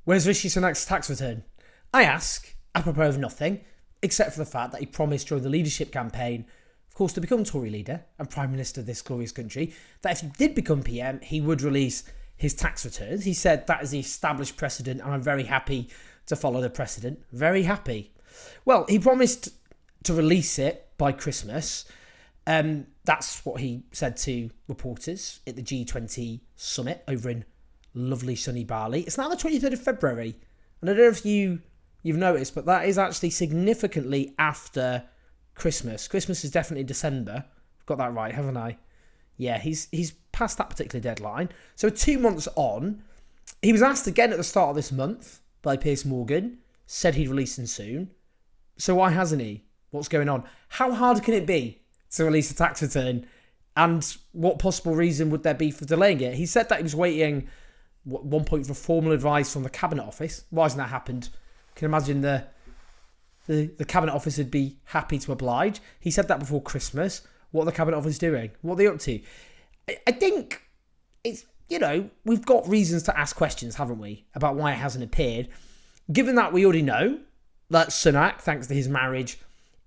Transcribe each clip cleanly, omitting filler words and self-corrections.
Where's Rishi Sunak's tax return? I ask, apropos of nothing, except for the fact that he promised during the leadership campaign, of course, to become Tory leader and Prime Minister of this glorious country, that if he did become PM, he would release his tax returns. He said that is the established precedent, and I'm very happy to follow the precedent. Very happy. Well, he promised to release it by Christmas. That's what he said to reporters at the G20 summit over in lovely sunny Bali. It's now the 23rd of February, and I don't know if you've noticed, but that is actually significantly after Christmas. Christmas is definitely December. I've got that right, haven't I? Yeah, he's past that particular deadline. So 2 months on, he was asked again at the start of this month by Piers Morgan, said he'd release them soon. So why hasn't he? What's going on? How hard can it be to release a tax return? And what possible reason would there be for delaying it? He said that he was waiting at one point for formal advice from the Cabinet Office. Why hasn't that happened? Can you imagine the Cabinet Office would be happy to oblige. He said that before Christmas. What are the Cabinet Office doing? What are they up to? I think it's, we've got reasons to ask questions, haven't we, about why it hasn't appeared. Given that we already know that Sunak, thanks to his marriage,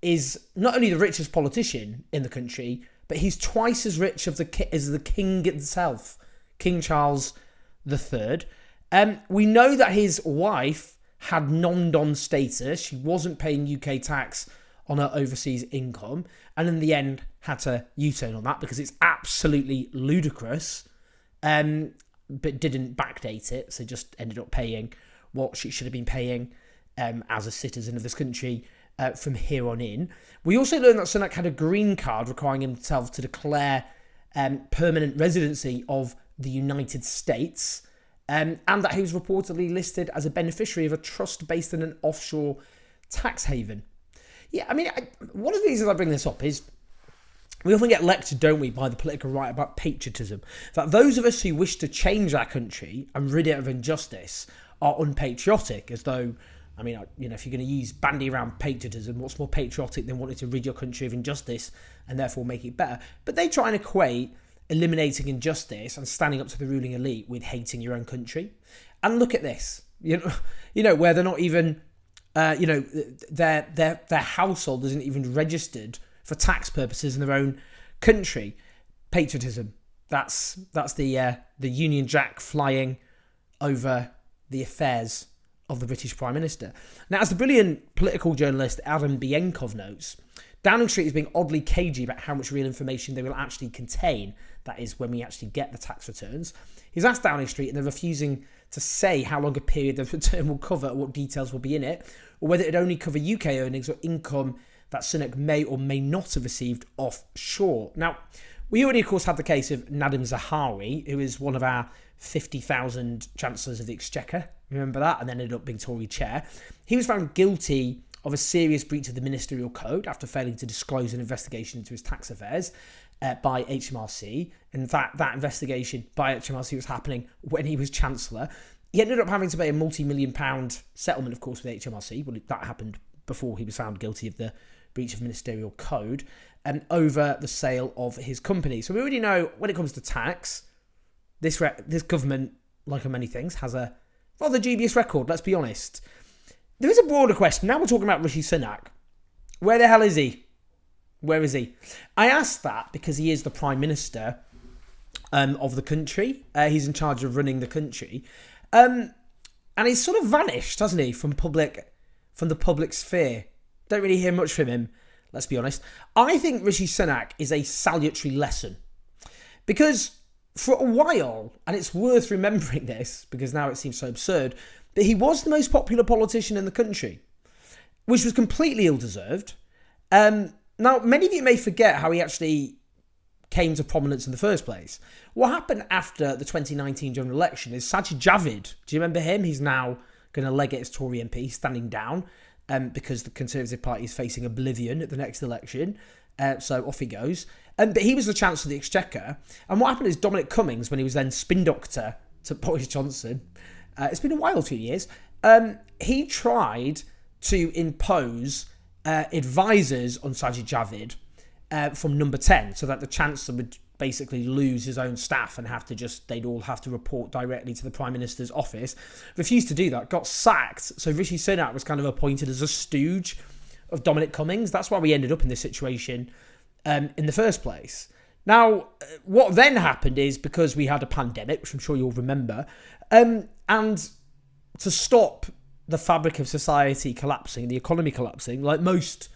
is not only the richest politician in the country, but he's twice as rich as the king himself, King Charles III. We know that his wife had non-dom status. She wasn't paying UK tax on her overseas income, and in the end had to U-turn on that because it's absolutely ludicrous, but didn't backdate it, so just ended up paying what she should have been paying as a citizen of this country from here on in. We also learned that Sunak had a green card requiring himself to declare permanent residency of the United States, and that he was reportedly listed as a beneficiary of a trust based in an offshore tax haven. Yeah, I mean, one of the reasons I bring this up is we often get lectured, don't we, by the political right about patriotism, that those of us who wish to change our country and rid it of injustice are unpatriotic, as though, I mean, if you're going to use bandy around patriotism, what's more patriotic than wanting to rid your country of injustice and therefore make it better? But they try and equate eliminating injustice and standing up to the ruling elite with hating your own country. And look at this, where they're not even, their household isn't even registered for tax purposes in their own country. Patriotism. That's the Union Jack flying over the affairs of the British Prime Minister. Now, as the brilliant political journalist Adam Bienkov notes, Downing Street is being oddly cagey about how much real information they will actually contain. That is, when we actually get the tax returns. He's asked Downing Street, and they're refusing to say how long a period the return will cover, what details will be in it, or whether it only cover UK earnings or income that Sunak may or may not have received offshore. Now, we already, of course, had the case of Nadim Zahawi, who is one of our 50,000 Chancellors of the Exchequer. Remember that? And then ended up being Tory chair. He was found guilty of a serious breach of the ministerial code after failing to disclose an investigation into his tax affairs by HMRC. In fact, that investigation by HMRC was happening when he was Chancellor. He ended up having to pay a multi-million pound settlement, of course, with HMRC. Well, that happened before he was found guilty of the breach of ministerial code and over the sale of his company. So we already know when it comes to tax, this government, like on many things, has a rather dubious record, let's be honest. There is a broader question. Now we're talking about Rishi Sunak. Where the hell is he? Where is he? I asked that because he is the Prime Minister of the country. He's in charge of running the country. And he's sort of vanished, hasn't he, from the public sphere. Don't really hear much from him, let's be honest. I think Rishi Sunak is a salutary lesson. Because for a while, and it's worth remembering this, because now it seems so absurd, that he was the most popular politician in the country, which was completely ill-deserved. Now, many of you may forget how he actually came to prominence in the first place. What happened after the 2019 general election is Sajid Javid. Do you remember him? He's now going to leg it as Tory MP, standing down because the Conservative Party is facing oblivion at the next election. So off he goes. But he was the Chancellor of the Exchequer. And what happened is Dominic Cummings, when he was then spin doctor to Boris Johnson, it's been a while, 2 years, he tried to impose advisors on Sajid Javid from number 10, so that the Chancellor would basically lose his own staff and they'd all have to report directly to the Prime Minister's office. Refused to do that, got sacked. So Rishi Sunak was kind of appointed as a stooge of Dominic Cummings. That's why we ended up in this situation in the first place. Now, what then happened is, because we had a pandemic, which I'm sure you'll remember, and to stop the fabric of society collapsing, the economy collapsing, like most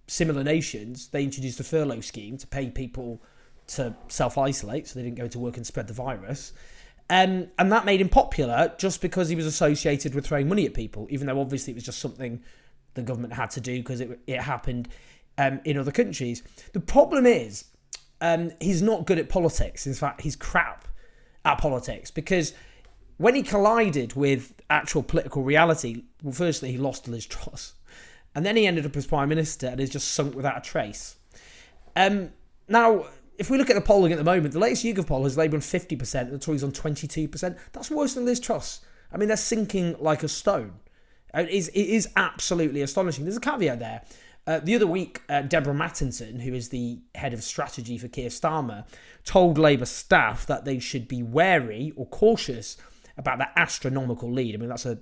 similar nations, they introduced a furlough scheme to pay people to self-isolate so they didn't go to work and spread the virus. And that made him popular just because he was associated with throwing money at people, even though obviously it was just something the government had to do because it happened in other countries. The problem is he's not good at politics. In fact, he's crap at politics, because when he collided with actual political reality, well, firstly, he lost Liz Truss. And then he ended up as Prime Minister and is just sunk without a trace. Now, if we look at the polling at the moment, the latest YouGov poll has Labour on 50% and the Tories on 22%. That's worse than Liz Truss. I mean, they're sinking like a stone. It is absolutely astonishing. There's a caveat there. The other week, Deborah Mattinson, who is the head of strategy for Keir Starmer, told Labour staff that they should be wary or cautious about that astronomical lead. I mean, it's a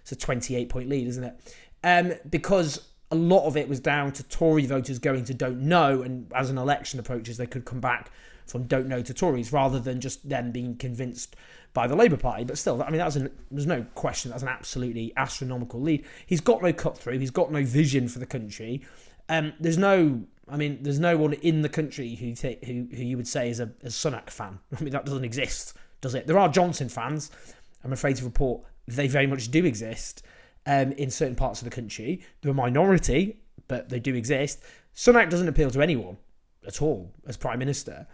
28-point lead, isn't it? Because a lot of it was down to Tory voters going to don't know, and as an election approaches, they could come back from don't know to Tories rather than just them being convinced by the Labour Party. But still, I mean, there's no question that's an absolutely astronomical lead. He's got no cut through. He's got no vision for the country. There's no one in the country who you would say is a Sunak fan. I mean, that doesn't exist, does it? There are Johnson fans. I'm afraid to report they very much do exist. In certain parts of the country. They're a minority, but they do exist. Sunak doesn't appeal to anyone at all as Prime Minister.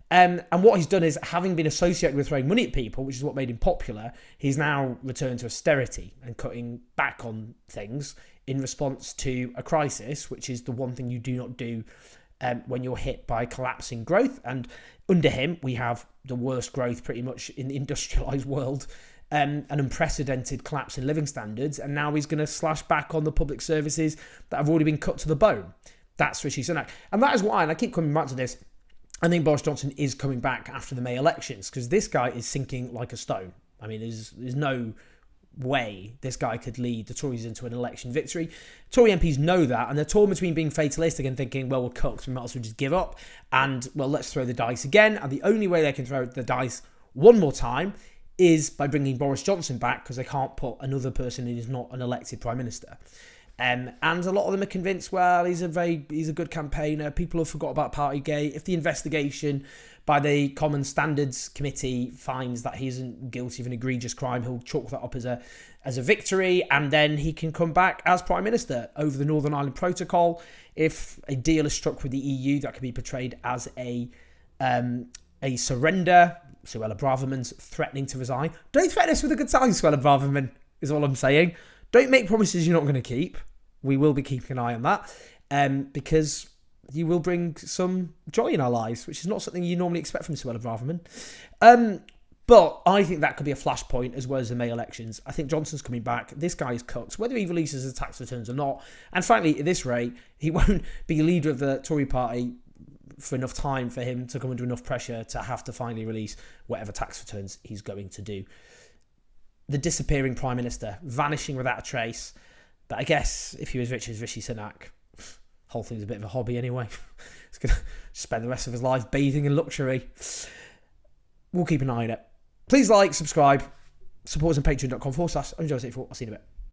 And what he's done is, having been associated with throwing money at people, which is what made him popular, he's now returned to austerity and cutting back on things in response to a crisis, which is the one thing you do not do when you're hit by collapsing growth. And under him, we have the worst growth pretty much in the industrialised world. An unprecedented collapse in living standards, and now he's going to slash back on the public services that have already been cut to the bone. That's Rishi Sunak. And that is why, and I keep coming back to this, I think Boris Johnson is coming back after the May elections, because this guy is sinking like a stone. I mean, there's no way this guy could lead the Tories into an election victory. Tory MPs know that, and they're torn between being fatalistic and thinking, well, we're cooked, we might as well just give up, and, well, let's throw the dice again. And the only way they can throw the dice one more time is by bringing Boris Johnson back, because they can't put another person in who's not an elected Prime Minister. And a lot of them are convinced, well, he's a good campaigner. People have forgot about Partygate. If the investigation by the Common Standards Committee finds that he isn't guilty of an egregious crime, he'll chalk that up as a victory, and then he can come back as Prime Minister over the Northern Ireland Protocol. If a deal is struck with the EU, that can be portrayed as a surrender. Suella Braverman's threatening to resign. Don't threaten us with a good time, Suella Braverman, is all I'm saying. Don't make promises you're not going to keep. We will be keeping an eye on that, because you will bring some joy in our lives, which is not something you normally expect from Suella Braverman. But I think that could be a flashpoint as well as the May elections. I think Johnson's coming back. This guy is cooked, whether he releases his tax returns or not. And frankly, at this rate, he won't be leader of the Tory party for enough time for him to come under enough pressure to have to finally release whatever tax returns he's going to do. The disappearing Prime Minister, vanishing without a trace. But I guess if he was rich as Rishi Sunak, whole thing's a bit of a hobby anyway. He's going to spend the rest of his life bathing in luxury. We'll keep an eye on it. Please like, subscribe, support us on patreon.com/. I'll see you in a bit.